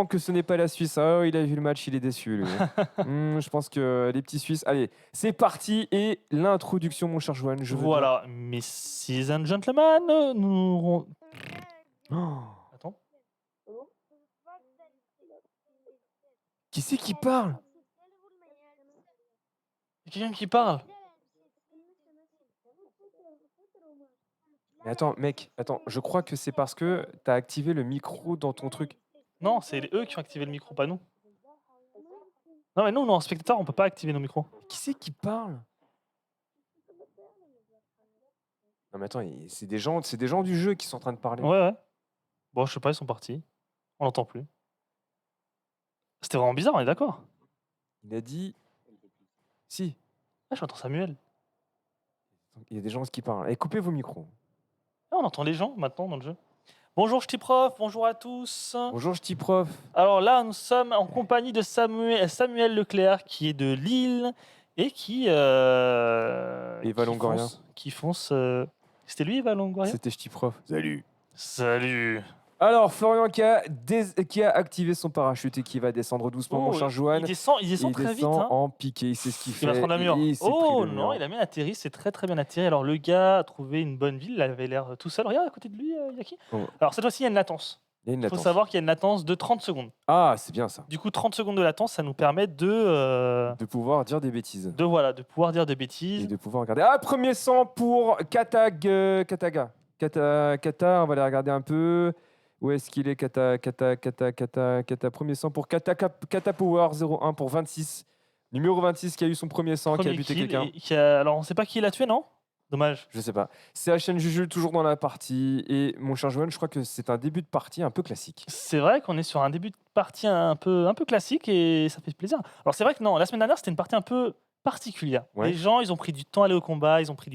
que ce n'est pas la Suisse. Oh, il a vu le match, il est déçu, lui. Je pense que les petits Suisses. Allez, c'est parti. Et l'introduction, mon cher Joanne. Je veux bien. Voilà, messieurs and gentlemen, nous... Oh, Attends. qui c'est qui parle? Il y a quelqu'un qui parle. Mais attends, mec, attends. Je crois que c'est parce que t'as activé le micro dans ton truc. Non, c'est eux qui ont activé le micro, pas nous. Non, mais nous, en spectateur, on peut pas activer nos micros. Qui c'est qui parle? Non, mais attends, c'est des gens du jeu qui sont en train de parler. Ouais. Bon, je sais pas, ils sont partis. On l'entend plus. C'était vraiment bizarre, on est d'accord. Il a dit. Si, Ah, j'entends Samuel. il y a des gens qui parlent. Allez, coupez vos micros. Ah, on entend les gens maintenant dans le jeu. Bonjour, Ch'ti Prof, bonjour à tous. Bonjour, Ch'ti Prof. Alors là, nous sommes en compagnie de Samuel Leclerc, qui est de Lille et qui. Eva Longoria. Qui fonce. C'était lui, Eva Longoria? C'était Ch'ti Prof. Salut. Salut. Alors, Florian qui a activé son parachute et qui va descendre doucement, mon cher Joanne. Il descend très vite. Hein. En piqué, c'est ce qu'il fait. Il va se prendre la mur. Il s'est pris Oh le non, mur. il a bien atterri, c'est très très bien atterri. Alors le gars a trouvé une bonne ville, il avait l'air tout seul. Regarde à côté de lui, Yaki. Oh. Alors cette fois-ci, il y a une latence. Il y a une Il faut latence. savoir qu'il y a une latence de 30 secondes. Ah, c'est bien ça. Du coup, 30 secondes de latence, ça nous permet de pouvoir dire des bêtises. de pouvoir dire des bêtises. Et de pouvoir regarder. Ah, premier sang pour Kataga. Kata, on va aller regarder un peu. Où est-ce qu'il est, Kata, premier sang pour Kata Power 01 pour 26. Numéro 26 qui a eu son premier sang, qui a buté quelqu'un. Alors, on sait pas qui l'a tué, non? Dommage. Je sais pas. C'est HN Juju toujours dans la partie. Et mon cher Joanne, je crois que c'est un début de partie un peu classique. C'est vrai qu'on est sur un début de partie un peu classique et ça fait plaisir. Alors c'est vrai que non, la semaine dernière, c'était une partie un peu particulière. Ouais. Les gens, ils ont pris du temps à aller au combat, ils ont pris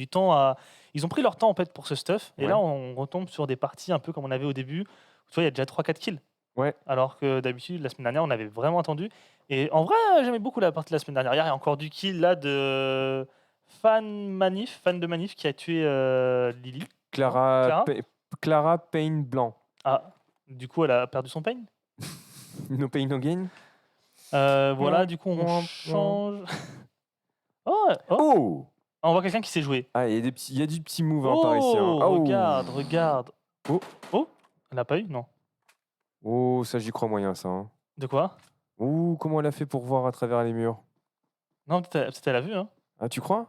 leur temps en fait pour ce stuff. Et Ouais. là, on retombe sur des parties un peu comme on avait au début. Tu vois, il y a déjà 3-4 kills. Ouais. Alors que d'habitude, la semaine dernière, on avait vraiment attendu. Et en vrai, j'aimais beaucoup la partie de la semaine dernière. Il y a encore du kill là de fan de Manif qui a tué Lily. Clara Payne Blanc. Ah, du coup, elle a perdu son pain. No pain, no gain. Voilà, du coup, on change. Oh. Ah, on voit quelqu'un qui sait jouer. Ah, il y a du petit move par ici. Hein. Regarde. Oh, elle n'a pas eu, non. Oh, ça, j'y crois moyen, ça. Hein. De quoi? Ouh, comment elle a fait pour voir à travers les murs? Non, peut-être elle a vu, hein. Ah, tu crois?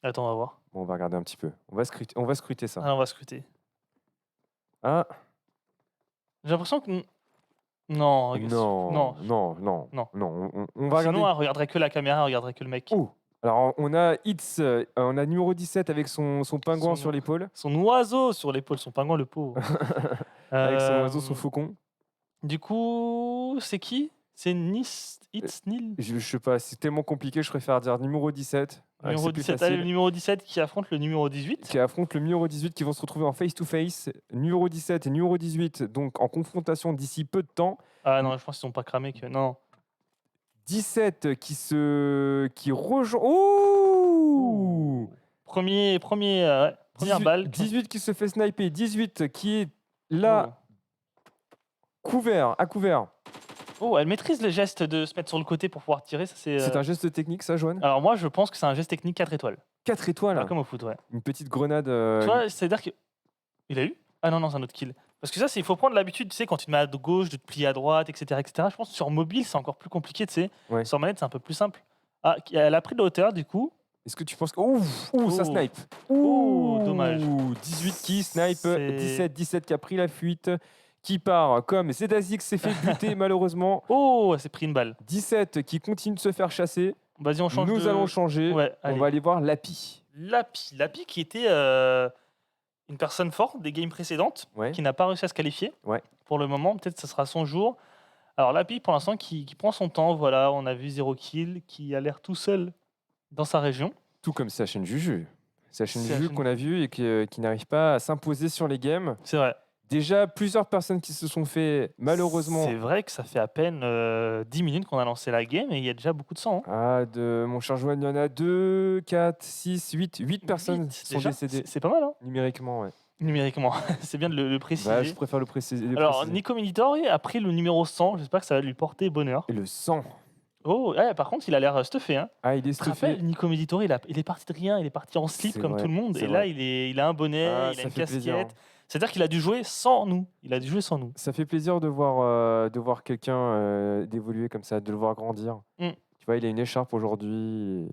Attends, on va voir. Bon, on va regarder un petit peu. On va scruter ça. Ah, on va scruter. Ah. J'ai l'impression que... Non. On va regarder. Sinon, elle regarderait que la caméra, elle regarderait que le mec. Oh. Alors, on a numéro 17 avec son pingouin sur l'épaule. Son oiseau sur l'épaule, son pingouin, le pauvre. Avec son oiseau, son faucon. Du coup, c'est qui? C'est It's Nil. Je sais pas, c'est tellement compliqué, je préfère dire numéro 17. Numéro 17, allez, le numéro 17 qui affronte le numéro 18. Qui affronte le numéro 18 qui vont se retrouver en face-to-face. Numéro 17 et numéro 18, donc en confrontation d'ici peu de temps. Ah non, je pense qu'ils sont pas cramés. Non. 17 qui rejoint. Ouh, première balle. 18 qui se fait sniper. 18 qui est là, à couvert. Oh, elle maîtrise le geste de se mettre sur le côté pour pouvoir tirer. C'est un geste technique, ça, Joanne? Alors moi, je pense que c'est un geste technique 4 étoiles. 4 étoiles? Ah, comme au foot, ouais. Une petite grenade. Tu vois, c'est-à-dire que... Il a eu? Ah non, c'est un autre kill. Parce que ça, il faut prendre l'habitude, tu sais, quand tu te mets à gauche, de te plier à droite, etc. Je pense que sur mobile, c'est encore plus compliqué, tu sais. Ouais. Sur manette, c'est un peu plus simple. Ah, elle a pris de la hauteur, du coup. Est-ce que tu penses que... Ouh, ça snipe. Dommage. 18 qui snipe, 17 qui a pris la fuite, qui part comme Zedazix s'est fait buter malheureusement. Oh, elle s'est pris une balle. 17 qui continue de se faire chasser. Vas-y, on change. Nous allons changer. Ouais, on va aller voir Lapi. Lapi qui était une personne forte des games précédentes, qui n'a pas réussi à se qualifier. Ouais. Pour le moment, peut-être que ce sera son jour. Alors Lapi, pour l'instant, qui prend son temps. Voilà, on a vu 0 kill, qui a l'air tout seul dans sa région. Tout comme sa chaîne Juju. Sa chaîne Juju qu'on a vu et qui n'arrive pas à s'imposer sur les games. C'est vrai. Déjà, plusieurs personnes qui se sont fait, malheureusement... C'est vrai que ça fait à peine 10 minutes qu'on a lancé la game et il y a déjà beaucoup de sang. Hein. Ah, mon cher Joanne, il y en a 2, 4, 6, 8 personnes qui sont décédées. C'est pas mal, hein. Numériquement, ouais. numériquement. C'est bien de le Bah, je préciser. préfère le préciser. Alors, Nico Militori a pris le numéro 100. J'espère que ça va lui porter bonheur. Et le sang. Oh, ouais, par contre, il a l'air stuffé. Hein. Ah, il est Tu te rappelles, stuffé. Nico Militori, il est parti de rien. Il est parti en slip C'est comme vrai, tout le monde. c'est Et là, vrai. il a un bonnet, Ah, il a ça une fait plaisir. casquette. C'est-à-dire qu'il a dû jouer sans nous. Il a dû jouer sans nous. Ça fait plaisir de voir quelqu'un d'évoluer comme ça, de le voir grandir. Mm. Tu vois, il a une écharpe aujourd'hui.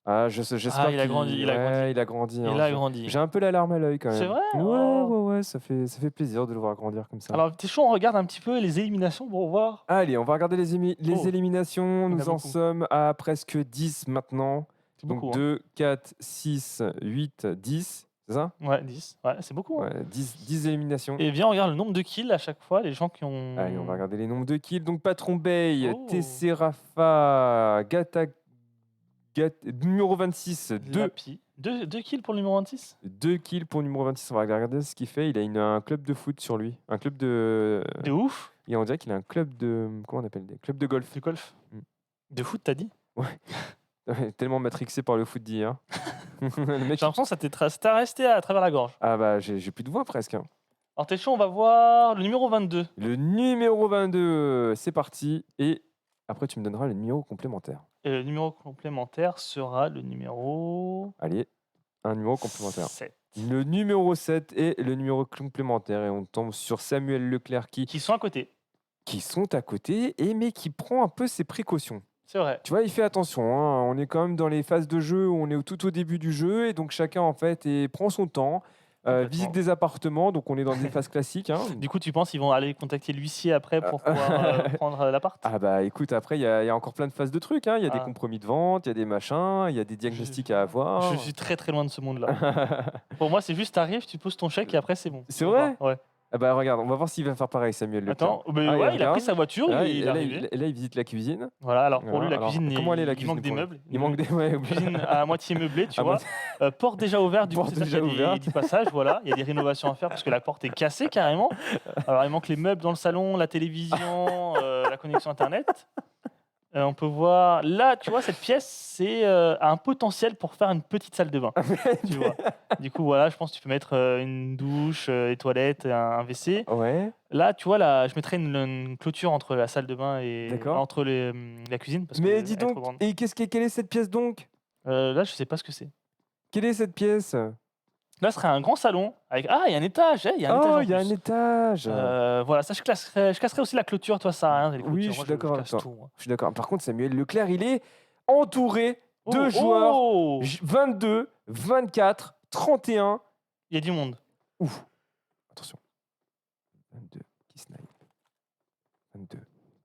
Ah, j'espère il a grandi, il a grandi. ouais, il a grandi. Il hein. a grandi. J'ai un peu la larme à l'œil quand même. C'est vrai. Ouais, Oh. ouais, ça fait plaisir de le voir grandir comme ça. Alors, t'es chaud, on regarde un petit peu les éliminations pour voir. Allez, on va regarder les Oh, éliminations. il y en a Nous en beaucoup. sommes à presque 10 maintenant. C'est Donc beaucoup. Hein. 2, 4, 6, 8, 10. C'est ça Ouais, 10. Ouais, c'est beaucoup. Hein. Ouais, 10 éliminations. Et viens, on regarde le nombre de kills à chaque fois, les gens qui ont. Allez, on va regarder les nombres de kills. Donc Patron Bay, Oh. TC Rafa, numéro 26, 2 Lapi. 2 kills pour le numéro 26. kills pour numéro 26. On va regarder ce qu'il fait. Il a un club de foot sur lui. Un club de. De ouf. Et on dirait qu'il a un club de. Comment on appelle des clubs de golf. De golf. Mm. De foot, t'as dit. Ouais, tellement matrixé par le foot d'hier. Le mec, J'ai l'impression que ça t'est resté à travers la gorge. ah bah j'ai plus de voix presque. hein. Alors, t'es chaud, on va voir le numéro 22. Le numéro 22, c'est parti. Et après, tu me donneras le numéro complémentaire. Et le numéro complémentaire sera le numéro. Allez, un numéro complémentaire. 7. Le numéro 7 et le numéro complémentaire. Et on tombe sur Samuel Leclerc Qui sont à côté. qui sont à côté, mais qui prend un peu ses précautions. C'est vrai. Tu vois, il fait attention. hein. On est quand même dans les phases de jeu où on est tout au début du jeu. Et donc chacun, en fait, prend son temps. Complètement. Visite des appartements. Donc on est dans des phases classiques. hein. Du coup, tu penses qu'ils vont aller contacter l'huissier après pour pouvoir prendre l'appart. Ah bah écoute, après, il y a encore plein de phases de trucs. hein. Il y a des Ah. compromis de vente, il y a des machins, il y a des diagnostics à avoir. Je suis très très loin de ce monde-là. Pour moi, c'est juste t'arrives, tu poses ton chèque et après c'est bon. C'est Tu vrai repars. Ouais. Ah bah regarde, on va voir s'il va faire pareil, Samuel Leclerc. Attends, mais Ah, ouais, il a regarde. pris sa voiture Là, et il est là, arrivé. il visite la cuisine. Voilà, alors pour Voilà, lui, la alors, cuisine, comment elle est la il cuisine manque des pour lui meubles. Il manque des ouais, Cuisine à moitié meublée, tu À vois. Porte déjà ouverte, du coup, Porte c'est ça qu'il y a déjà ouverte. des passages, voilà. Il y a des rénovations à faire parce que la porte est cassée carrément. Alors, il manque les meubles dans le salon, la télévision, la connexion Internet. On peut voir, là, tu vois, cette pièce, c'est a un potentiel pour faire une petite salle de bain. Tu vois. Du coup, voilà, je pense que tu peux mettre une douche, des toilettes, un WC. Ouais. Là, tu vois, là, je mettrais une clôture entre la salle de bain et D'accord. entre la cuisine. Parce Mais qu'elle dis est trop donc, grande. et quelle est cette pièce donc Là, je sais pas ce que c'est. Quelle est cette pièce Là, ce serait un grand salon avec. Ah, il y a un étage. Il y a un étage. Oh, en il y a plus. un étage. Voilà, ça, je casserais aussi la clôture. Toi, ça a rien. les Oui, clôtures. je suis Moi, d'accord avec casse toi. tout, moi. Je suis d'accord. Par contre, Samuel Leclerc, il est entouré de Oh, joueurs oh 22, 24, 31. Il y a du monde. Ouf. Attention. 22 qui snipe. 22.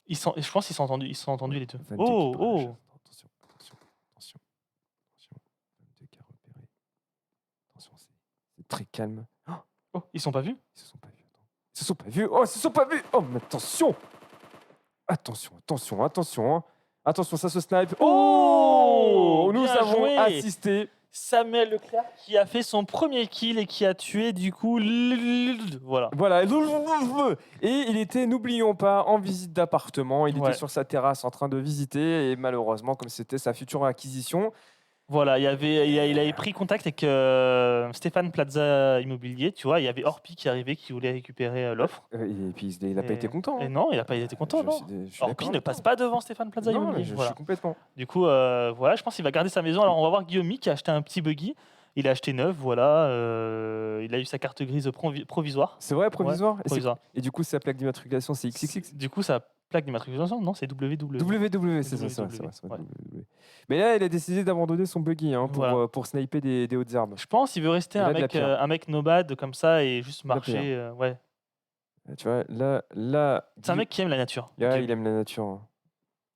Je pense qu'ils sont entendus. Ils sont entendus les deux. 22 qui Oh, barrage. oh. Attention, attention, attention, attention. 22 qui a repéré. Attention, c'est très calme. Oh, Oh, ils sont pas vus. ils se sont pas vus. Attends. Ils se sont pas vus. Oh, ils se sont pas vus. Oh, mais attention. Attention, attention, attention. hein. Attention, ça se snipe. Oh, nous bien avons joué. assisté. Samuel Leclerc qui a fait son premier kill et qui a tué du coup. Voilà. Voilà. Et il était, n'oublions pas, en visite d'appartement. Il Ouais. était sur sa terrasse en train de visiter. Et malheureusement, comme c'était sa future acquisition, Voilà, il avait pris contact avec Stéphane Plaza Immobilier, tu vois, il y avait Orpi qui arrivait, qui voulait récupérer l'offre. et puis il n'a pas Et- été content. Et hein. non, il n'a pas été content, non. Je suis Orpi d'accord ne avec passe toi. pas devant Stéphane Plaza Non, mais Immobilier. je Voilà. suis complètement. Du coup, voilà, je pense qu'il va garder sa maison. Alors, on va voir Guillaume qui a acheté un petit buggy. Il a acheté neuf, voilà. Il a eu sa carte grise provisoire. C'est vrai, provisoire. Ouais, provisoire. Et du coup, sa plaque d'immatriculation, c'est XXX. Du coup, sa plaque d'immatriculation, non, c'est WW. WW, c'est ça, WW, c'est vrai, c'est vrai, ouais. WW. Mais là, il a décidé d'abandonner son buggy hein, Voilà. pour sniper des hautes herbes. Je pense qu'il veut rester Il a un de la mec, pierre. un mec nomade comme ça et juste la marcher. pierre. Ouais. Tu vois, là. C'est un mec qui aime la nature. Là, Guillaume. il aime la nature. hein.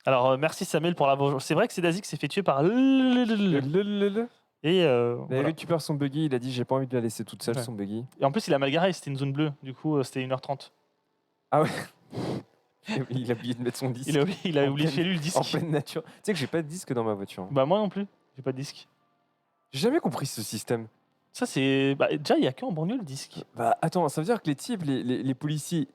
Alors, merci Samuel pour la. C'est vrai que c'est Dazik qui s'est fait tuer par. Et Il voilà. récupère son buggy, il a dit j'ai pas envie de la laisser toute seule, Ouais. son buggy. Et en plus, il a mal garé, c'était une zone bleue. Du coup, c'était 1h30. Ah ouais Il a oublié de mettre son disque Il a En oublié pleine- chez lui le en disque. pleine nature. Tu sais que j'ai pas de disque dans ma voiture. hein. Bah, moi non plus. J'ai pas de disque. J'ai jamais compris ce système. Ça, c'est. Bah, déjà, il n'y a que en banlieue le disque. Bah attends, ça veut dire que les types, les policiers,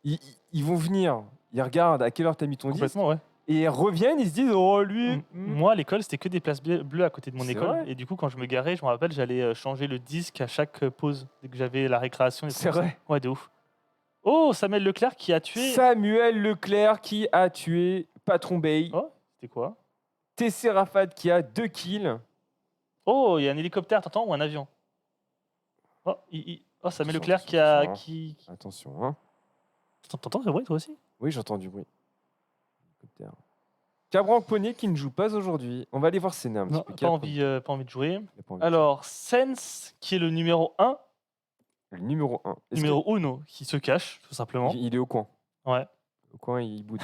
ils vont venir, ils regardent à quelle heure t'as mis ton disque, Complètement, ouais. Et ils reviennent, ils se disent oh lui. Moi, à l'école, c'était que des places bleues à côté de mon C'est école. vrai Et du coup, quand je me garais, je me rappelle, j'allais changer le disque à chaque pause dès que j'avais la récréation. Des C'est trucs comme ça. vrai. Ouais, de ouf. Oh, Samuel Leclerc qui a tué. Samuel Leclerc qui a tué Patron Bay. Oh, c'était quoi? TC Rafat qui a 2 kills. Oh, il y a un hélicoptère, t'entends, ou un avion? Oh, oh Samuel Attention, Leclerc qui a. attention, Qui... Attention, hein. T'entends ce bruit, toi aussi? Oui, j'entends du bruit. Cabran Poney qui ne joue pas aujourd'hui. On va aller voir Senna un petit Non, peu. pas envie de jouer. Il a pas envie de Alors, Sens, qui est le numéro 1, jouer. Le numéro 1. numéro 1, qui se cache, tout simplement. Il est au coin. Ouais. Au coin, il boude.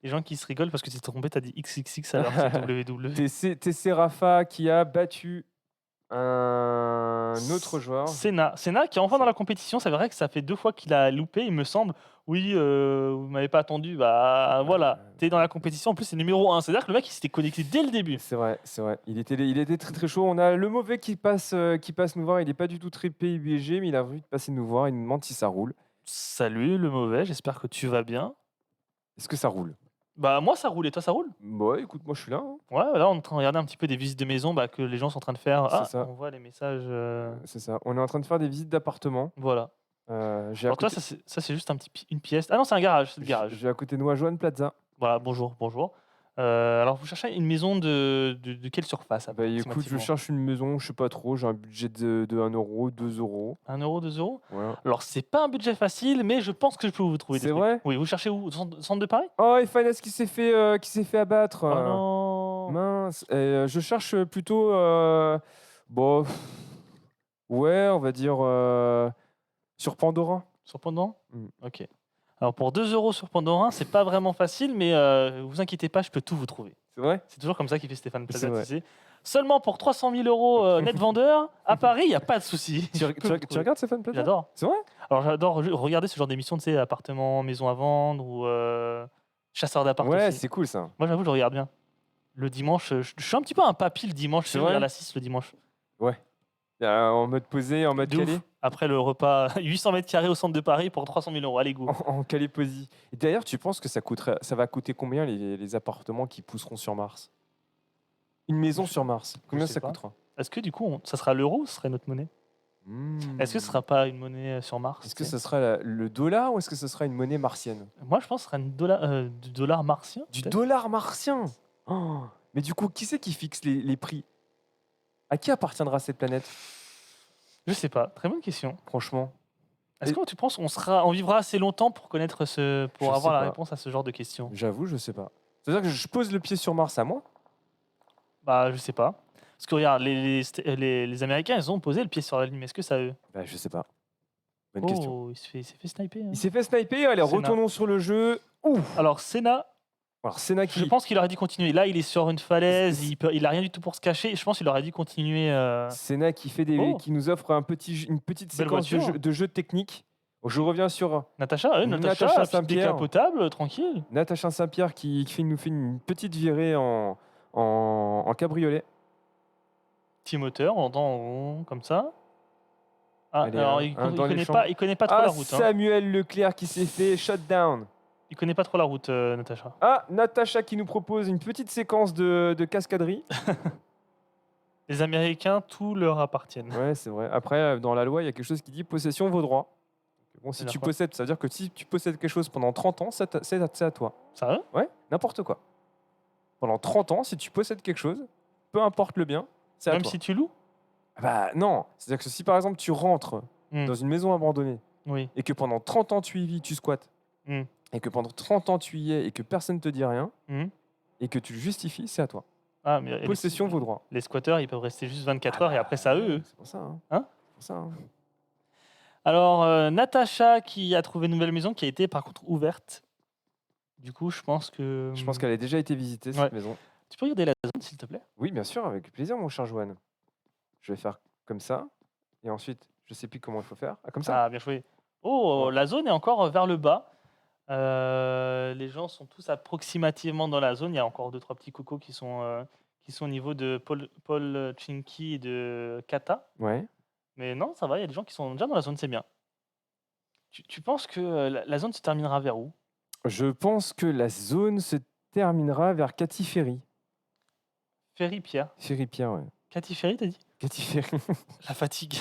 Les gens qui se rigolent parce que tu t'es trompé, t'as dit XXX alors que c'est WW. TC Rafa qui a battu un autre joueur. Senna qui est enfin dans la compétition. C'est vrai que ça fait 2 fois qu'il a loupé, il me semble. Oui, vous m'avez pas attendu. Bah voilà, t'es dans la compétition. En plus, c'est numéro 1. C'est-à-dire que le mec, il s'était connecté dès le début. C'est vrai, c'est vrai. Il était très très chaud. On a le mauvais qui passe nous voir. Il n'est pas du tout très PUBG, mais il a envie de passer nous voir. Il nous demande si ça roule. Salut le mauvais, j'espère que tu vas bien. Est-ce que ça roule? Bah moi ça roule et toi ça roule? Bah écoute, moi je suis là. Hein. Ouais, là on est en train de regarder un petit peu des visites de maison que les gens sont en train de faire. C'est Ah, ça. on voit les messages. C'est ça. On est en train de faire des visites d'appartements. Voilà. J'ai Alors toi, ça c'est juste une pièce. Ah non, c'est un garage, c'est le garage. J'ai à côté de moi Joanne Plaza. Voilà, bonjour. Alors vous cherchez une maison de quelle surface Bah écoute, je approximativement? cherche une maison, je sais pas trop. J'ai un budget de 1 euro, 2 euros. 1 euro, 2 euros? Ouais. Alors c'est pas un budget facile, mais je pense que je peux vous trouver des C'est trucs. vrai? Oui, vous cherchez où? Au centre de Paris? Oh, et Fanès qui s'est fait abattre. Oh non! Mince. Je cherche plutôt. Bon. Ouais, on va dire. Sur Pandora. Sur Pandora? Mm. Ok. Alors pour 2 euros sur Pandora, c'est pas vraiment facile, mais vous inquiétez pas, je peux tout vous trouver. C'est vrai? C'est toujours comme ça qu'il fait Stéphane C'est Plaza, vrai. tu sais. Seulement pour 300 000 euros net vendeur, à Paris, il n'y a pas de souci. Tu regardes Stéphane Plaza? J'adore. C'est vrai? Alors j'adore regarder ce genre d'émission, tu sais, appartement, maison à vendre ou chasseur d'appart Ouais, aussi. c'est cool ça. Moi j'avoue, je regarde bien. Le dimanche, je suis un petit peu un papy le dimanche, tu sais, je vrai regarde la 6 le dimanche. Ouais. En mode posé, en mode De ouf. calé. Après le repas, 800 mètres carrés au centre de Paris pour 300 000 euros. Allez, go. En calé-posy. Et d'ailleurs, tu penses que ça va coûter combien les appartements qui pousseront sur Mars? Une maison sur Mars. Combien sais ça pas. coûtera? Est-ce que du coup, ça sera l'euro ou ce serait notre monnaie? Est-ce que ce sera pas une monnaie sur Mars? Est-ce que tu sais ce sera le dollar ou est-ce que ce sera une monnaie martienne? Moi, je pense que ce sera du dollar martien. Du peut-être. dollar martien. Oh, mais du coup, qui c'est qui fixe les prix? À qui appartiendra cette planète? Je sais pas. Très bonne question. Franchement. Est-ce Et- que tu penses on vivra assez longtemps pour connaître pour Je avoir sais la pas. réponse à ce genre de questions? J'avoue, je sais pas. C'est-à-dire que je pose le pied sur Mars à moi? Bah, je sais pas. Parce que regarde, les Américains, ils ont posé le pied sur la Lune. Est-ce que ça eux? Bah, je sais pas. Bonne question. Oh, il s'est fait sniper. hein. Il s'est fait sniper. Allez, Senna. retournons sur le jeu. Ouf. Alors, Senna, Alors, Senna je qui. pense qu'il aurait dû continuer. Là, il est sur une falaise, il a rien du tout pour se cacher. Je pense qu'il aurait dû continuer. Senna qui fait Oh. qui nous offre une petite Belle séquence voiture. de jeu technique. Je reviens sur Natacha, Natacha petite Saint-Pierre. décapotable, tranquille. Natacha Saint-Pierre qui nous fait une petite virée en cabriolet. Petit moteur, on entend comme ça. Ah, Allez, alors dans les champs. il connaît pas trop la route. Hein. Samuel Leclerc qui s'est fait shutdown. Il connaît pas trop la route, Natacha. Ah, Natacha qui nous propose une petite séquence de cascaderie. Les Américains, tout leur appartient. Ouais, c'est vrai. Après, dans la loi, il y a quelque chose qui dit possession vaut droit. Bon, si C'est-à-dire tu quoi? possèdes, ça veut dire que si tu possèdes quelque chose pendant 30 ans, c'est à toi. Sérieux? Ouais, n'importe quoi. Pendant 30 ans, si tu possèdes quelque chose, peu importe le bien, c'est à Même toi. si tu loues? Ah bah non, c'est-à-dire que si par exemple tu rentres Hmm. dans une maison abandonnée Oui. et que pendant 30 ans tu y vis, tu squattes, Hmm. et que pendant 30 ans tu y es et que personne ne te dit rien, Hmm. et que tu le justifies, c'est à toi. Ah, mais Possession vaut droit. les squatteurs, ils peuvent rester juste 24 heures et après, c'est à eux. C'est pour ça. Hein. Hein C'est pour ça, hein. Alors, Natacha qui a trouvé une nouvelle maison qui a été par contre ouverte. Du coup, je pense que. Je pense qu'elle a déjà été visitée, cette Ouais. maison. Tu peux regarder la zone, s'il te plaît? Oui, bien sûr, avec plaisir, mon cher Joanne. Je vais faire comme ça, et ensuite, je sais plus comment il faut faire. Ah, comme ça. Ah, bien joué. Oh, Ouais. la zone est encore vers le bas. Les gens sont tous approximativement dans la zone. Il y a encore 2-3 petits cocos qui sont au niveau de Paul Chinky et de Kata. Ouais. Mais non, ça va, il y a des gens qui sont déjà dans la zone, c'est bien. Tu penses que la zone se terminera vers où? Je pense que la zone se terminera vers Cathy Ferry. Ferry Pierre. Ferry Pierre, ouais. Cathy Ferry, t'as dit? Cathy Ferry. La fatigue.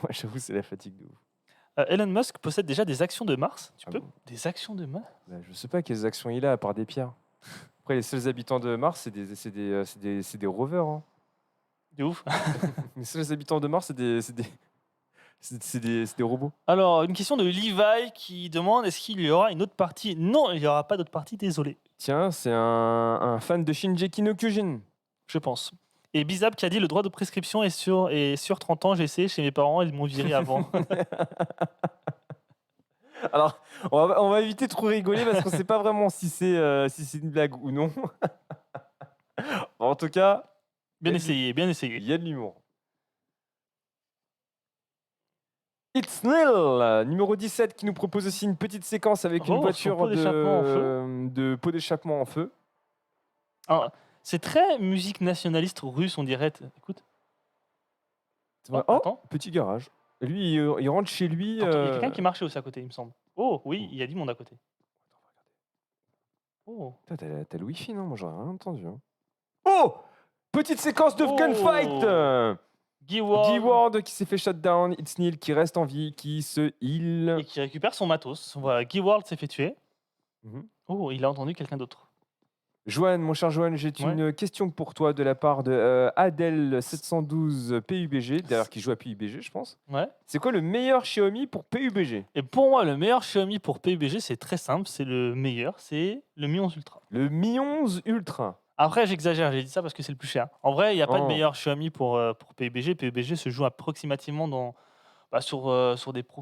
Ouais, j'avoue, c'est la fatigue de ouf. Elon Musk possède déjà des actions de Mars. Tu Ah peux? bon? Des actions de Mars? Bah, je sais pas quelles actions il a à part des pierres. Après, les seuls habitants de Mars, c'est des rovers. Hein. De ouf. Les seuls habitants de Mars, c'est des robots. Alors, une question de Levi qui demande est-ce qu'il y aura une autre partie? Non, il n'y aura pas d'autre partie, désolé, Tiens, c'est un fan de Shingeki no Kyojin. je pense. Et Bizab qui a dit le droit de prescription est sur 30 ans, j'ai essayé chez mes parents, ils m'ont viré avant. Alors, on va éviter de trop rigoler parce qu'on sait pas vraiment si c'est une blague ou non. En tout cas, Bien il essayé, bien essayé. y a de l'humour. It's Nil, numéro 17, qui nous propose aussi une petite séquence avec une Oh, son voiture pot d'échappement en feu. de pot d'échappement en feu. Alors, c'est très musique nationaliste russe, on dirait. Écoute, Oh, attends. petit garage. Et lui, il rentre chez lui. Attends, il y a quelqu'un qui marchait aussi à côté, il me semble. Oh, oui, il y a du monde à côté. Oh. Putain, t'as le wifi, non? Moi, j'aurais rien entendu. Hein. Oh! Petite séquence de Oh! gunfight! Guy Ward. Guy Ward qui s'est fait shutdown, It's Neil qui reste en vie, qui se heal. Et qui récupère son matos. Voilà, Guy Ward s'est fait tuer. Mhm. Oh, il a entendu quelqu'un d'autre. Joanne, mon cher Joanne, j'ai une question pour toi de la part de Adèle712 PUBG, d'ailleurs qui joue à PUBG, je pense. Ouais. C'est quoi le meilleur Xiaomi pour PUBG? Et pour moi, le meilleur Xiaomi pour PUBG, c'est très simple, c'est le meilleur, c'est le Mi 11 Ultra. Le Mi 11 Ultra. Après, j'exagère, j'ai dit ça parce que c'est le plus cher. En vrai, il n'y a pas de Oh. meilleur Xiaomi pour PUBG. PUBG se joue approximativement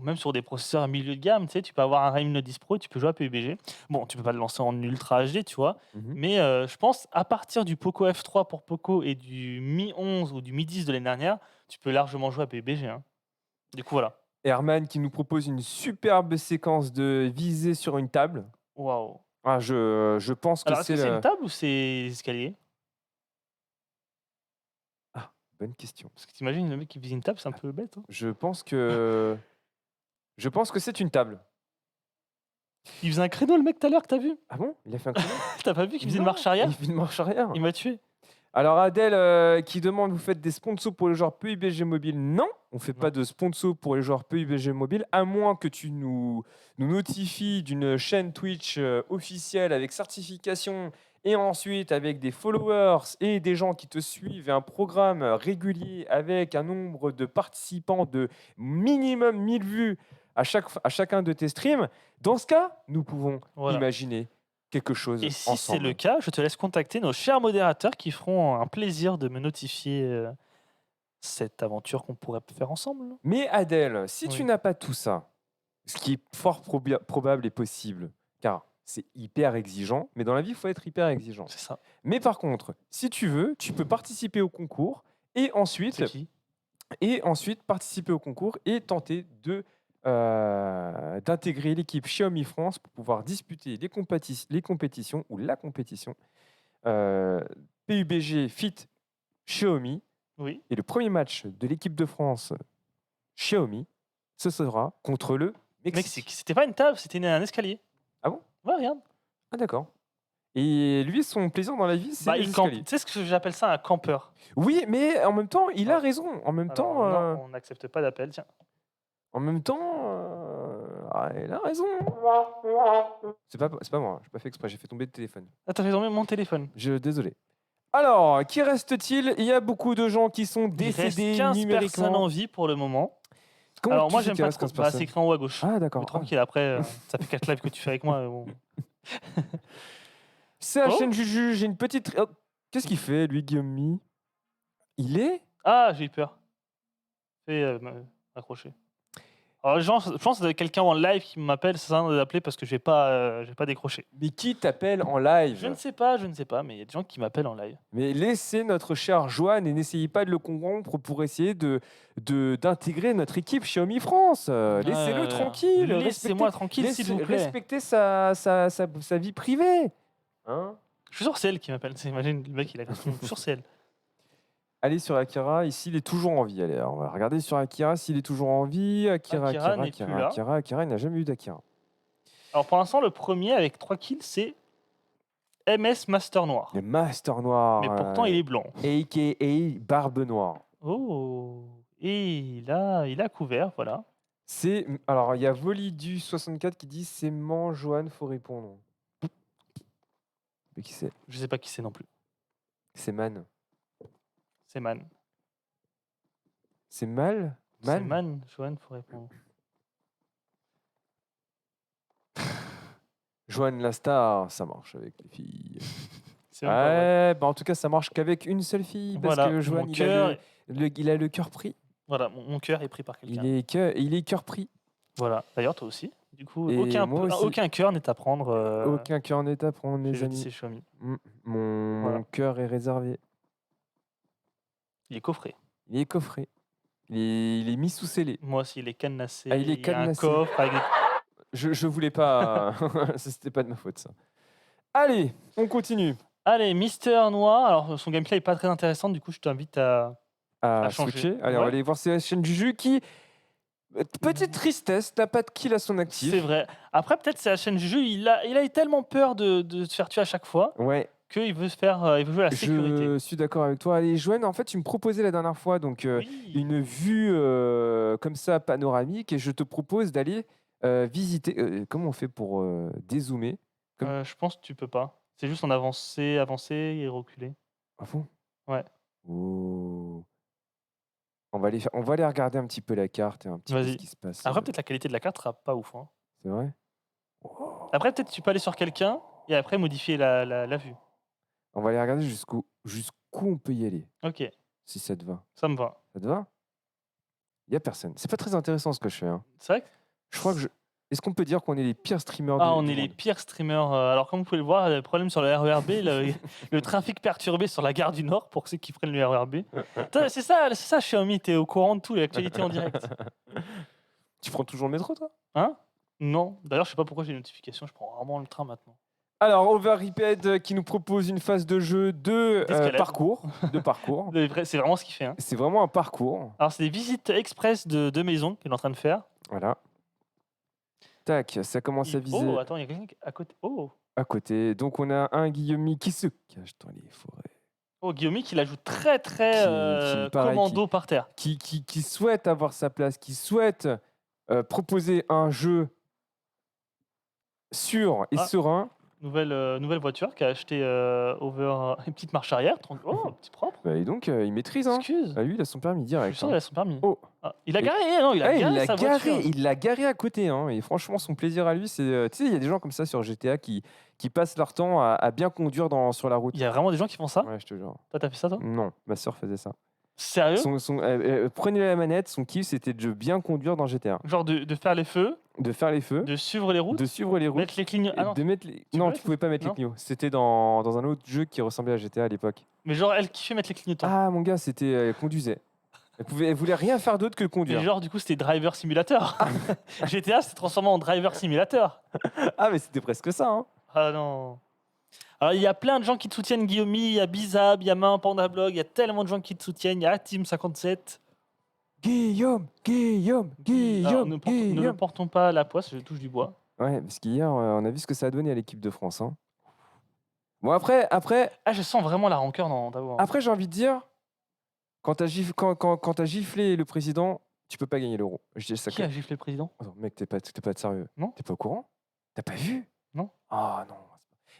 même sur des processeurs à milieu de gamme. Tu sais, tu peux avoir un Redmi Note 10 Pro et tu peux jouer à PUBG. Bon, tu peux pas le lancer en Ultra HD, tu vois. Mhm. Mais je pense, à partir du Poco F3 pour Poco et du Mi 11 ou du Mi 10 de l'année dernière, tu peux largement jouer à PUBG. Hein. Du coup, voilà. Herman qui nous propose une superbe séquence de visée sur une table. Waouh. Ah, je pense que Alors, est-ce c'est que c'est une table ou c'est des escaliers? Ah, bonne question. Parce que t'imagines, le mec qui vise une table, c'est un peu bête. Hein. Je pense que c'est une table. Il faisait un créneau, le mec, tout à l'heure, que t'as vu? Ah bon? Il a fait un créneau? T'as pas vu qu'il faisait une Non, marche arrière? il fait une marche arrière. Il m'a tué. Alors Adèle qui demande, vous faites des sponsors pour les joueurs PUBG Mobile? Non, on fait pas de sponsors pour les joueurs PUBG Mobile, à moins que tu nous notifies d'une chaîne Twitch officielle avec certification et ensuite avec des followers et des gens qui te suivent et un programme régulier avec un nombre de participants de minimum 1000 vues à chacun de tes streams. Dans ce cas, nous pouvons Voilà. imaginer quelque chose Et si ensemble. c'est le cas, je te laisse contacter nos chers modérateurs qui feront un plaisir de me notifier cette aventure qu'on pourrait faire ensemble. Mais Adèle, si tu Oui. n'as pas tout ça, ce qui est fort probable et possible, car c'est hyper exigeant, mais dans la vie, il faut être hyper exigeant. C'est ça. Mais par contre, si tu veux, tu peux participer au concours et ensuite, C'est qui? participer au concours et tenter d'intégrer l'équipe Xiaomi France pour pouvoir disputer les compétitions ou la compétition PUBG Fit Xiaomi. Oui. Et le premier match de l'équipe de France Xiaomi, ce sera contre le Mexique. Mexique. C'était pas une table, c'était un escalier. Ah bon? Ouais, regarde. Ah d'accord. Et lui, son plaisir dans la vie, c'est les Il campe. escaliers. Tu sais ce que j'appelle ça un campeur. Oui, mais en même temps, il a Ah. raison. En même Alors, temps, non, on n'accepte pas d'appel. Tiens. il a raison. C'est pas moi. J'ai pas fait exprès. J'ai fait tomber le téléphone. Ah, t'as fait tomber mon téléphone. Désolé. Alors, qui reste-t-il? Il y a beaucoup de gens qui sont Il reste décédés 15 personnes numériquement. en vie pour le moment. Comment Alors tu moi sais j'aime qu'il pas reste trop. 15 Bah, c'est personnes? écrit en haut à gauche. Ah d'accord. Mais tranquille, après, ça fait 4 lives que tu fais avec moi. Bon. CHN Juju, j'ai une petite. Oh, qu'est-ce qu'il fait, lui, Guillaume Mi? Il est. Ah, j'ai eu peur. Fais m'accrocher. Alors, je pense que quelqu'un en live qui m'appelle, c'est ça d'appeler parce que j'ai pas décroché. Mais qui t'appelle en live? Je ne sais pas, mais il y a des gens qui m'appellent en live. Mais laissez notre cher Joanne et n'essayez pas de le corrompre pour essayer d'intégrer notre équipe Xiaomi France. Laissez-le tranquille. Laissez-moi tranquille, s'il vous plaît. Respectez sa vie privée. Hein? Je suis sûr que c'est elle qui m'appelle. Imagine, le mec, il a je suis sûr que c'est elle. Allez sur Akira, ici il est toujours en vie. Allez, on va regarder sur Akira s'il est toujours en vie. Akira, Akira n'est plus là. Akira, il n'a jamais eu d'Akira. Alors pour l'instant, le premier avec 3 kills, c'est MS Master Noir. Le Master Noir. Mais pourtant, il est blanc. A.K.A. Barbe Noire. Oh. Et il a couvert, voilà. Alors, il y a Volidu64 qui dit c'est Johan, faut répondre. Mais qui c'est? Je sais pas qui c'est non plus. C'est Man. C'est Man. C'est Mal? C'est Man, Johan, faut répondre. Joanne la star, ça marche avec les filles. C'est même pas vrai. Ouais, bah en tout cas, ça marche qu'avec une seule fille. Parce Voilà, que Joanne, mon il cœur, a le cœur pris. voilà, mon cœur est pris par quelqu'un. Il est cœur pris. Voilà. D'ailleurs, toi aussi. Du coup, Et moi aussi. aucun cœur n'est à prendre. Aucun cœur n'est à prendre, chez mes Jeux amis. lycée Xiaomi. Mon Voilà. cœur est réservé. Il est coffré. Il est coffré. Il est mis sous scellé. Moi aussi, il est cadenassé. Ah, il est y a un cadenassé. coffre avec des... Je voulais pas. C'était pas de ma faute, ça. Allez, on continue. Allez, Mister Noir. Alors, son gameplay est pas très intéressant. Du coup, je t'invite à changer. Switcher. Allez, on va aller voir la chaîne du jeu qui. Petite tristesse, t'as pas de kill à son actif. C'est vrai. Après, peut-être c'est la chaîne du jeu. Il a eu tellement peur de se faire tuer à chaque fois Ouais, qu'il veut il veut jouer à la sécurité. je suis d'accord avec toi. Allez, Joanne, en fait, tu me proposais la dernière fois donc Oui. une vue comme ça panoramique et je te propose d'aller visiter. Comment on fait pour dézoomer? Je pense que tu peux pas. C'est juste en avancer et reculer. À fond? Ouais. Oh. On va aller regarder un petit peu la carte et un petit peu ce Vas-y. qui se passe. Après, peut-être la qualité de la carte sera pas ouf. Hein. C'est vrai? Après, peut-être tu peux aller sur quelqu'un et après modifier la vue. On va aller regarder jusqu'où on peut y aller, Ok, si ça te va. ça me va. Ça te va? Il y a personne. C'est pas très intéressant ce que je fais. Hein. C'est vrai que... Je crois que Est-ce qu'on peut dire qu'on est les pires streamers Ah, du on est les monde? pires streamers. Alors, comme vous pouvez le voir, le problème sur le RERB, le trafic perturbé sur la gare du Nord pour ceux qui prennent le RERB. Putain, c'est ça, Xiaomi, t'es au courant de tout, l'actualité en direct. Tu prends toujours le métro, toi? Hein? Non. D'ailleurs, je sais pas pourquoi j'ai une notification, je prends rarement le train maintenant. Alors, Overreaped qui nous propose une phase de jeu de D'escalade. parcours. De parcours. C'est vraiment ce qu'il fait. Hein. C'est vraiment un parcours. Alors, c'est des visites express de maisons qu'il est en train de faire. Voilà. Tac, ça commence à viser Oh, attends, il y a quelqu'un à côté. Oh, à côté. Donc, on a un Guillaume qui se cache dans les forêts. oh Guillaume qui la joue très très pareil, commando par terre. Qui souhaite avoir sa place, qui souhaite proposer un jeu sûr et serein. Nouvelle voiture qu'a acheté Over. Une petite marche arrière. Oh, petit propre. Bah, et donc, il maîtrise. Hein. Excuse. Ah, lui, il a son permis Je direct. suis sûr, il a son permis. Oh. Ah, il a garé, non, il a garé sa voiture. Il l'a garé à côté. Hein. Et franchement, son plaisir à lui, c'est. Tu sais, il y a des gens comme ça sur GTA qui passent leur temps à bien conduire sur la route. Il y a vraiment des gens qui font ça. Ouais, je te jure. Toi, t'as fait ça, toi? Non, ma soeur faisait ça. Sérieux? Prenez la manette, son kiff, c'était de bien conduire dans GTA. Genre de faire les feux, De faire les feux, de suivre les routes, de suivre les routes. mettre les clignots. Ah non, de mettre les... tu Non, peux tu pouvais pas mettre les non clignots. C'était dans un autre jeu qui ressemblait à GTA à l'époque. mais genre elle kiffait mettre les clignotants. Ah, mon gars, c'était. Elle conduisait. Elle voulait rien faire d'autre que Mais conduire. genre du coup c'était Driver Simulator. GTA s'est transformé en Driver Simulator. Ah, mais c'était presque ça. Hein. Ah non. Alors il y a plein de gens qui te soutiennent Guillaume, il y a Bizab, il y a Main Panda Blog, il y a tellement de gens qui te soutiennent, il y a Team57. Guillaume. Alors, ne le portons pas à la poisse, je touche du bois. Ouais, parce qu'hier, on a vu ce que ça a donné à l'équipe de France. Hein. Bon, après, Ah, je sens vraiment la rancœur dans ta voix. j'ai envie de dire, quand t'as giflé le président, tu peux pas gagner l'euro. Je dis ça. Qui a giflé le président? Attends, mec, t'es pas de sérieux. Non. T'es pas au courant? T'as pas vu? Non. Ah non.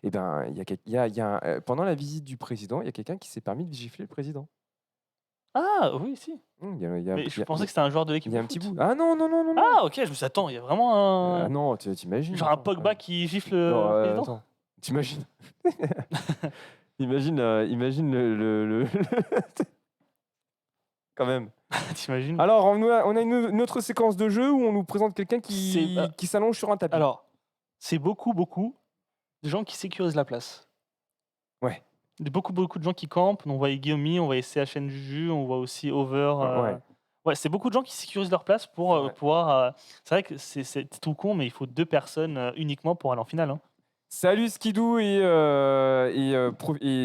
Eh ben, pendant la visite du président, il y a quelqu'un qui s'est permis de gifler le président. Ah oui, si. Mais je pensais que c'était un joueur de l'équipe. Il y a de un petit foot. bout. Ah non. Ah ok, je me suis dit, attends, il y a vraiment un. Ah non, t'imagines. Genre un attends, Pogba ouais. qui gifle le président. Attends, t'imagines. Imagine le... Quand même. T'imagines? Alors, on a une autre séquence de jeu où on nous présente quelqu'un qui s'allonge sur un tapis. Alors, c'est beaucoup de gens qui sécurisent la place. Ouais. Beaucoup de gens qui campent. On voit Guillaume, on voit CHN Juju, on voit aussi Over. Ouais, c'est beaucoup de gens qui sécurisent leur place pour pouvoir. C'est vrai que c'est tout con, mais il faut 2 personnes uniquement pour aller en finale. Hein. Salut Skidoo et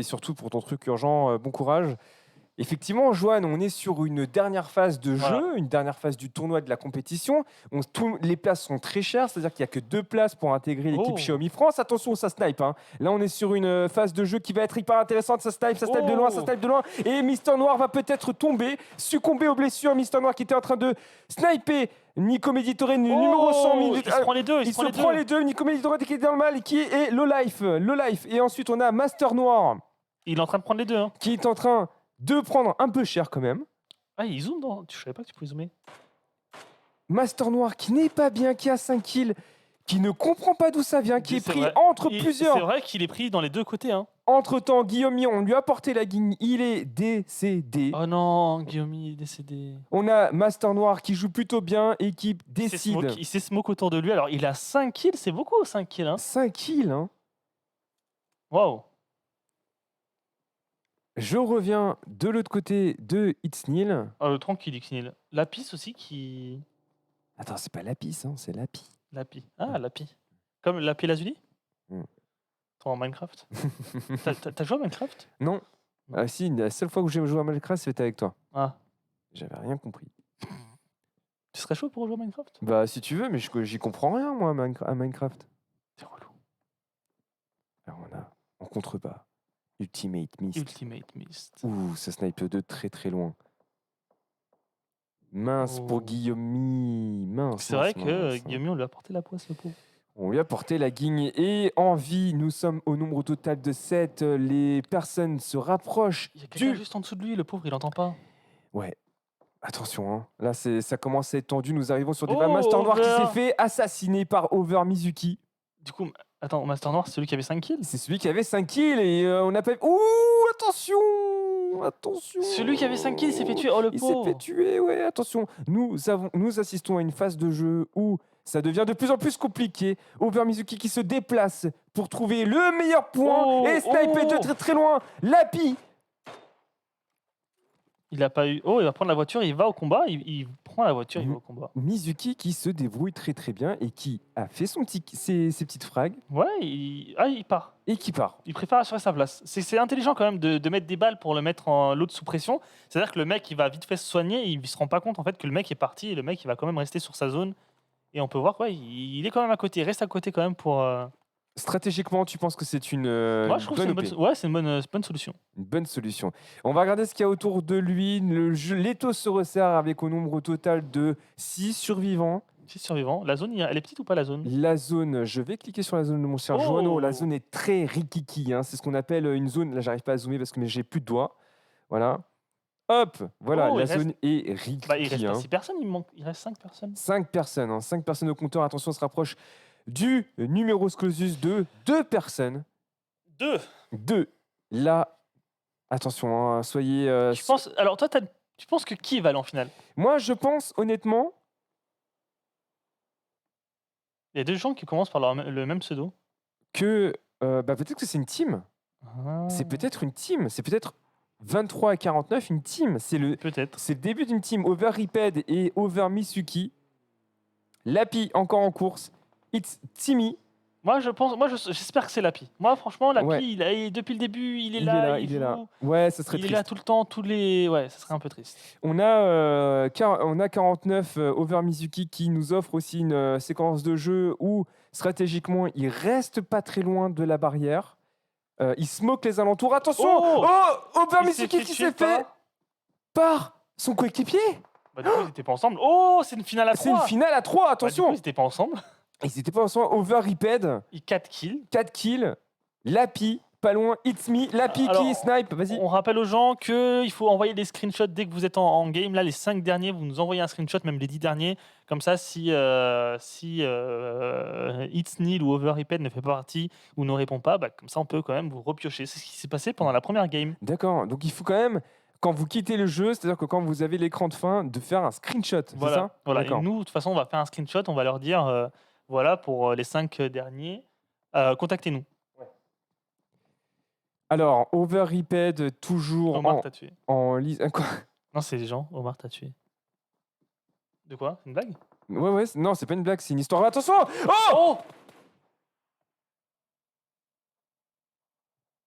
surtout pour ton truc urgent, bon courage. Effectivement, Johan, on est sur une dernière phase de jeu, Voilà. une dernière phase du tournoi de la compétition. Les places sont très chères, c'est-à-dire qu'il n'y a que 2 places pour intégrer l'équipe Oh. Xiaomi France. Attention, ça snipe, hein. Là, on est sur une phase de jeu qui va être hyper intéressante. Ça snipe de loin, ça Oh. snipe de loin. Et Mister Noir va peut-être tomber, succomber aux blessures. Mister Noir qui était en train de sniper Nico Meditore, numéro 100 minutes. Il se prend les deux. Il se prend les deux. Nico Meditore qui est dans le mal et qui est low life. Et ensuite, on a Master Noir Il est en train de prendre les deux. Hein. qui est en train de prendre un peu cher quand même. Ah, il zoome dans. Je savais pas que tu pouvais zoomer. Master Noir qui n'est pas bien, qui a 5 kills, qui ne comprend pas d'où ça vient, qui est C'est pris vrai. entre C'est plusieurs. vrai qu'il est pris dans les deux côtés. Hein. Entre-temps, Guillaume, on lui a porté la guigne, il est décédé. Oh non, Guillaume est décédé. On a Master Noir qui joue plutôt bien et qui Il décide. s'est smoke autour de lui. Alors, il a 5 kills. C'est beaucoup, 5 kills. Hein. 5 kills, hein. Waouh. Je reviens de l'autre côté de Itznil. Tranquille, Xnil. Lapis aussi qui. Attends, c'est pas Lapis, hein, c'est Lapi. Lapi. Ah, Lapi. Comme Lapi Lazuli Mm. En Minecraft. T'as joué à Minecraft Non. Non. Ah si, la seule fois où j'ai joué à Minecraft, c'était avec toi. Ah. J'avais rien compris. Tu serais chaud pour jouer à Minecraft Bah si tu veux, mais j'y comprends rien moi à Minecraft. C'est relou. Alors on a en contrebas Ultimate Mist. Ultimate Mist. Ouh, ça snipe de très très loin. Mince Oh. pour Guillaume. Mince. C'est vrai mince, que mince, hein. Guillaume, on lui a porté la poisse, le pauvre. On lui a porté la guigne et en vie, nous sommes au nombre total de 7. Les personnes se rapprochent Il y a quelqu'un du... juste en dessous de lui, le pauvre, il entend pas. Ouais. Attention, hein. Là ça commence à être tendu. Nous arrivons sur des Oh, Master Noir qui Over. s'est fait assassiner par Over Mizuki. Du coup, attends, Master Noir, c'est celui qui avait 5 kills C'est celui qui avait 5 kills et on n'a pas... Ouh, attention. Celui qui avait 5 kills, il s'est fait tuer. Oh, le Il s'est pauvre. fait tuer, ouais, attention. Nous assistons à une phase de jeu où ça devient de plus en plus compliqué. Over Mizuki qui se déplace pour trouver le meilleur point Oh, et sniper de oh. très très loin. Lapi. Il a pas eu. Oh, il va prendre la voiture, il va au combat. Il prend la voiture, il va au combat. Mizuki qui se débrouille très très bien et qui a fait ses petites frags Ouais, il part. et qui part. Il préfère assurer sa place. C'est intelligent quand même de mettre des balles pour le mettre en l'autre sous pression. C'est-à-dire que le mec, il va vite fait se soigner, et il se rend pas compte en fait que le mec est parti et le mec, il va quand même rester sur sa zone. Et on peut voir quoi, il est quand même à côté, il reste à côté quand même pour. Stratégiquement, tu penses que c'est une Moi, je trouve que bonne c'est une OP, c'est une bonne solution. une bonne solution. On va regarder ce qu'il y a autour de lui. L'étau se resserre avec au nombre total de 6 survivants. 6 survivants. La zone, elle est petite ou pas la zone La zone, je vais cliquer sur la zone de mon cher Oh. Joanneau. La zone est très rikiki, hein. C'est ce qu'on appelle une zone. Là, j'arrive pas à zoomer parce que j'ai plus de doigts. Voilà. Hop, voilà, Oh, la il reste- zone est rikiki. Bah, il reste pas hein. 6 personnes, il reste 5 personnes. 5 personnes, hein. 5 personnes au compteur. Attention, on se rapproche du numerus clausus de 2 personnes. 2. 2. Là, attention, hein, soyez. Alors, toi, tu penses que qui va aller en finale Moi, je pense honnêtement Il y a deux gens qui commencent par le même pseudo. que peut-être que c'est une team. C'est peut-être une team. C'est peut-être 23 à 49, une team. Peut-être. C'est le début d'une team. Over Riped et Over Misuki. Lapi encore en course. It's Timmy. Moi, j'espère que c'est Lapi. Moi, franchement, Lapi, Ouais. depuis le début, il est Il là. est joue, là. Ouais, ça serait il est triste. là tout le temps, Ouais, ça serait un peu triste. On a 49 Over Mizuki qui nous offre aussi une séquence de jeu où stratégiquement il reste pas très loin de la barrière. Il smoke les alentours. Attention, Oh Over Il s'est Mizuki fait qui tuer s'est fait par son coéquipier. Bah, du coup, ils étaient pas ensemble. Oh, c'est une finale à 3. C'est une finale à 3, Bah, attention. du coup, ils étaient pas ensemble. Ils étaient pas ensemble. Over Riped, 4 kills. 4 kills. Lapi, pas loin. It's me. Lapi Alors, qui snipe. Vas-y. On rappelle aux gens qu'il faut envoyer des screenshots dès que vous êtes en game. Là, les 5 derniers, vous nous envoyez un screenshot, même les 10 derniers. Comme ça, si It's Nil ou Overhyped ne fait pas partie ou ne répond pas, bah, comme ça, on peut quand même vous repiocher. C'est ce qui s'est passé pendant la première game. D'accord. Donc il faut quand même, quand vous quittez le jeu, c'est-à-dire que quand vous avez l'écran de fin, de faire un screenshot. C'est Voilà. ça Voilà. Et D'accord. nous, de toute façon, on va faire un screenshot. On va leur dire, voilà, pour les 5 derniers, contactez-nous. Alors, Overhyped, toujours Omar t'a tué. en liste. Quoi Non, c'est les gens. Omar t'a tué. De quoi? C'est une blague? Ouais, non, c'est pas une blague, c'est une histoire. Attention. Oh Oh